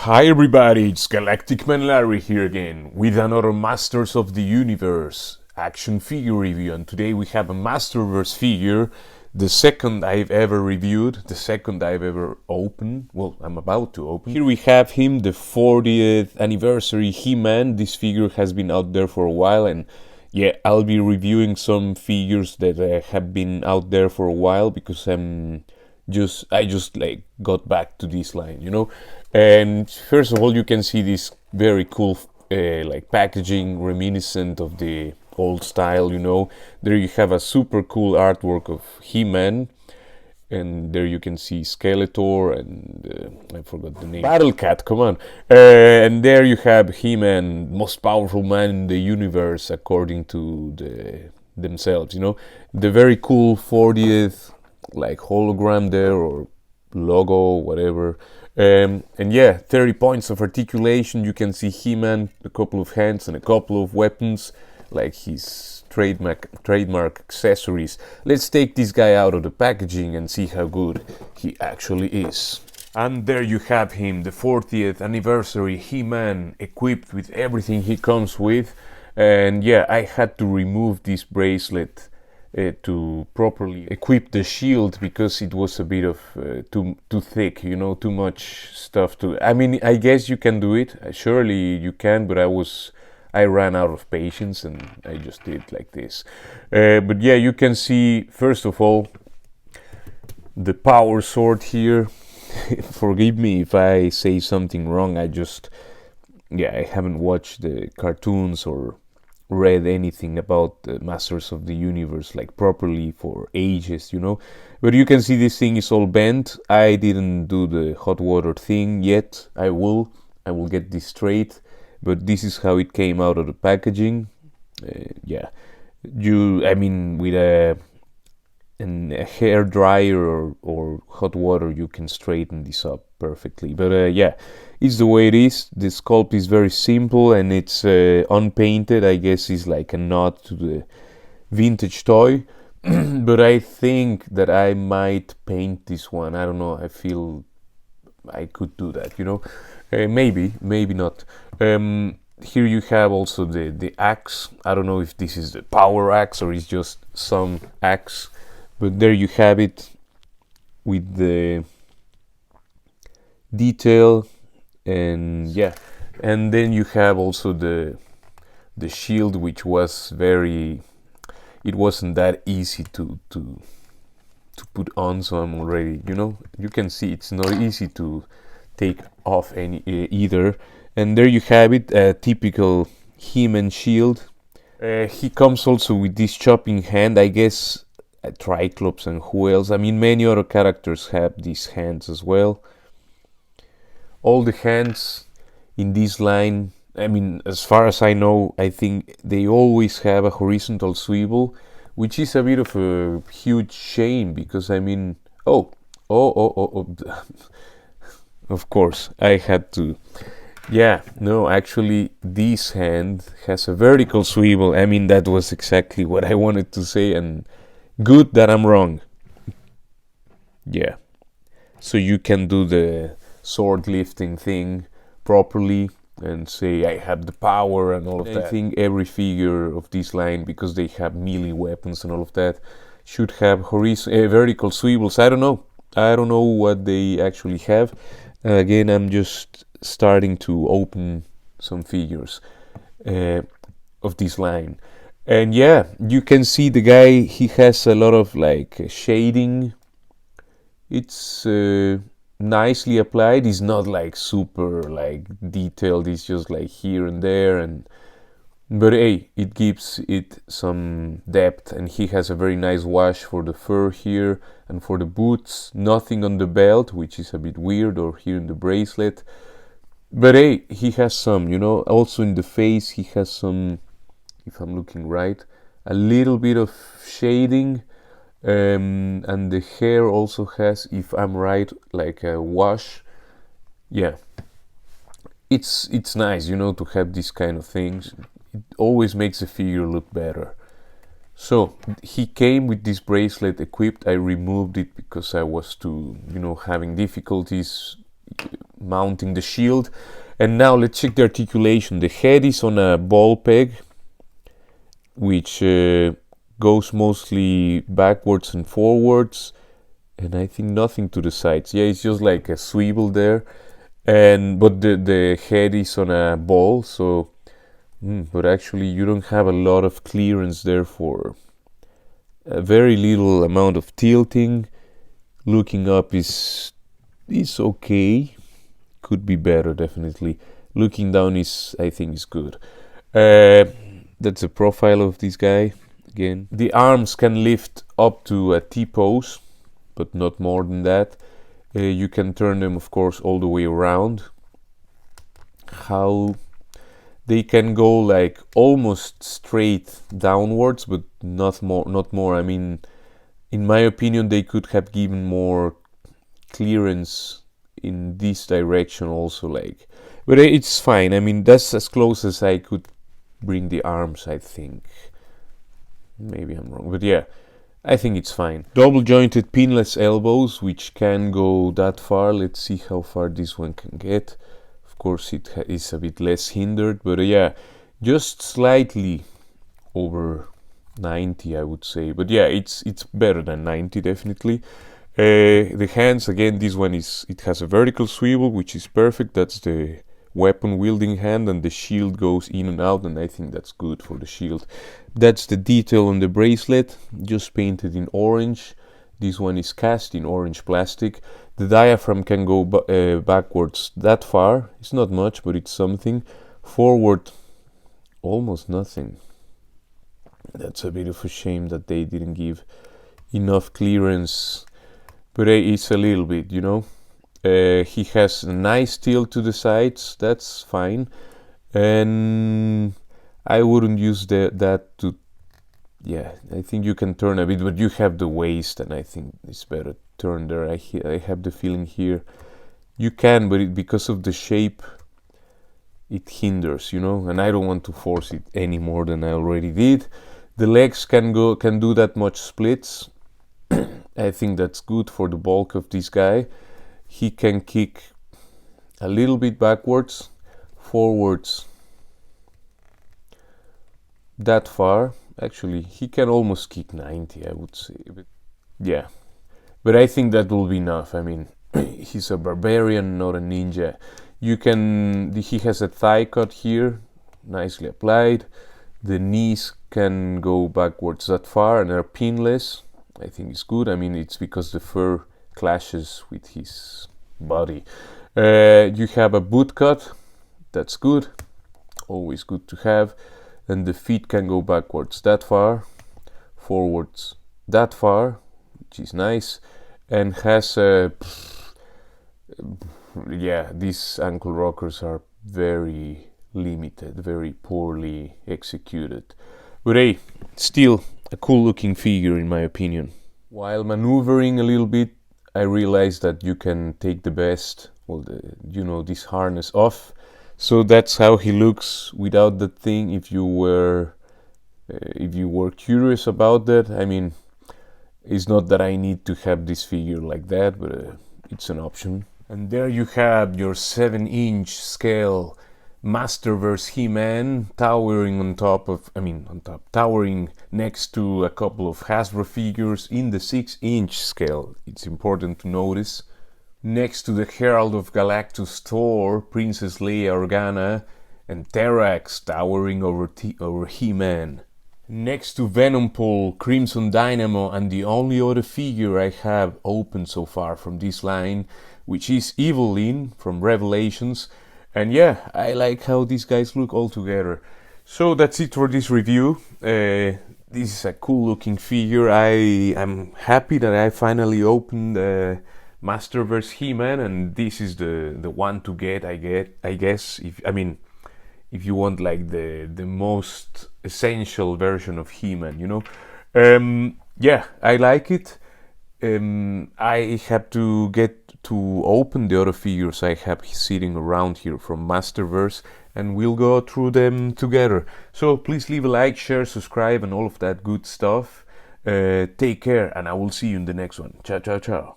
Hi everybody, it's Galactic Man Larry here again with another Masters of the Universe action figure review, and today we have a Masterverse figure, the second I've ever reviewed, the second I've ever opened, well, I'm about to open. Here we have him, the 40th anniversary He-Man. This figure has been out there for a while, and yeah, I'll be reviewing some figures that have been out there for a while because I just like got back to this line, you know. And first of all, you can see this very cool like packaging reminiscent of the old style, you know. There you have a super cool artwork of He-Man, and there you can see Skeletor and I forgot the name. Battle Cat, come on. And there you have He-Man, most powerful man in the universe according to themselves, you know. The very cool 40th like hologram there or logo, whatever. And yeah, 30 points of articulation. You can see He-Man, a couple of hands and a couple of weapons, like his trademark accessories. Let's take this guy out of the packaging and see how good he actually is. And there you have him, the 40th anniversary He-Man, equipped with everything he comes with. And yeah, I had to remove this bracelet to properly equip the shield because it was a bit of too thick, you know, too much stuff to. I mean, I guess you can do it. Surely you can, but I ran out of patience and I just did like this. But yeah, you can see first of all the power sword here. Forgive me if I say something wrong. I haven't watched the cartoons or read anything about the Masters of the Universe like properly for ages, you know. But you can see this thing is all bent. I didn't do the hot water thing yet. I will get this straight, but this is how it came out of the packaging. Yeah, I mean with a hair dryer or hot water you can straighten this up perfectly. But yeah, it's the way it is. The sculpt is very simple and it's unpainted. I guess it's like a nod to the vintage toy. But I think that I might paint this one. I don't know, I feel I could do that, you know. Maybe not. Here you have also the axe. I don't know if this is the power axe or it's just some axe, but there you have it with the detail. And yeah, and then you have also the shield, which was it wasn't that easy to put on, so I'm already, you know, you can see it's not easy to take off any either. And there you have it, a typical He-Man shield. He comes also with this chopping hand, I guess Triclops and who else, I mean many other characters have these hands as well. All the hands in this line, I mean, as far as I know, I think they always have a horizontal swivel, which is a bit of a huge shame because I mean, oh. Of course, I had to. Yeah, no, actually, this hand has a vertical swivel. I mean, that was exactly what I wanted to say, and good that I'm wrong. Yeah, so you can do the sword lifting thing properly and say I have the power and all of that. I think every figure of this line, because they have melee weapons and all of that, should have vertical swivels. I don't know what they actually have. Again, I'm just starting to open some figures of this line. And yeah, you can see the guy, he has a lot of like shading. It's nicely applied. It's not like super like detailed, it's just like here and there, but hey, it gives it some depth. And he has a very nice wash for the fur here and for the boots. Nothing on the belt, which is a bit weird, or here in the bracelet, but hey, he has some, you know. Also in the face he has some, if I'm looking right, a little bit of shading. And the hair also has, if I'm right, like a wash. Yeah, it's nice, you know, to have these kind of things. It always makes the figure look better. So he came with this bracelet equipped. I removed it because I was having difficulties mounting the shield. And now let's check the articulation. The head is on a ball peg, which goes mostly backwards and forwards, and I think nothing to the sides. Yeah, it's just like a swivel there, but the head is on a ball, so but actually you don't have a lot of clearance there for a very little amount of tilting. Looking up is okay, could be better definitely. Looking down I think is good. That's the profile of this guy. Again, the arms can lift up to a T-pose, but not more than that. You can turn them, of course, all the way around. How they can go like almost straight downwards, but not more. I mean, in my opinion, they could have given more clearance in this direction also, like, but it's fine. I mean, that's as close as I could bring the arms, I think. Maybe I'm wrong, but yeah, I think it's fine. Double jointed pinless elbows, which can go that far. Let's see how far this one can get. Of course, it is a bit less hindered, but yeah, just slightly over 90, I would say. But yeah, it's better than 90 definitely. The hands, again, this one it has a vertical swivel, which is perfect. That's the weapon wielding hand, and the shield goes in and out, and I think that's good for the shield. That's the detail on the bracelet, just painted in orange. This one is cast in orange plastic. The diaphragm can go backwards that far. It's not much, but it's something. Forward, almost nothing. That's a bit of a shame that they didn't give enough clearance, but it's a little bit, you know. He has a nice tilt to the sides, that's fine, and I wouldn't use that to, yeah, I think you can turn a bit, but you have the waist, and I think it's better turn there. I have the feeling here you can, but because of the shape it hinders, you know, and I don't want to force it any more than I already did. The legs can do that much splits. I think that's good for the bulk of this guy. He can kick a little bit backwards, forwards that far. Actually, he can almost kick 90, I would say. But yeah, but I think that will be enough. I mean, he's a barbarian, not a ninja. He has a thigh cut here, nicely applied. The knees can go backwards that far and are pinless. I think it's good. I mean, it's because the fur clashes with his body. You have a boot cut, that's good, always good to have. And the feet can go backwards that far, forwards that far, which is nice, and has yeah, these ankle rockers are very limited, very poorly executed, but hey, still a cool looking figure in my opinion. While maneuvering a little bit, I realized that you can take the vest, well, this harness off. So that's how he looks without the thing. If you were curious about that, I mean, it's not that I need to have this figure like that, but it's an option. And there you have your 7-inch scale Masterverse He-Man towering towering next to a couple of Hasbro figures in the 6-inch scale. It's important to notice. Next to the Herald of Galactus Thor, Princess Leia Organa, and Terrax towering over He-Man. Next to Venompool, Crimson Dynamo, and the only other figure I have open so far from this line, which is Evelyn from Revelations. And yeah, I like how these guys look all together. So that's it for this review. This is a cool looking figure. I'm happy that I finally opened Masterverse He-Man, and this is the one to get. I guess if you want like the most essential version of He-Man, you know. Yeah, I like it. I have to get to open the other figures I have sitting around here from Masterverse, and we'll go through them together. So please leave a like, share, subscribe, and all of that good stuff. Take care, and I will see you in the next one. Ciao, ciao, ciao.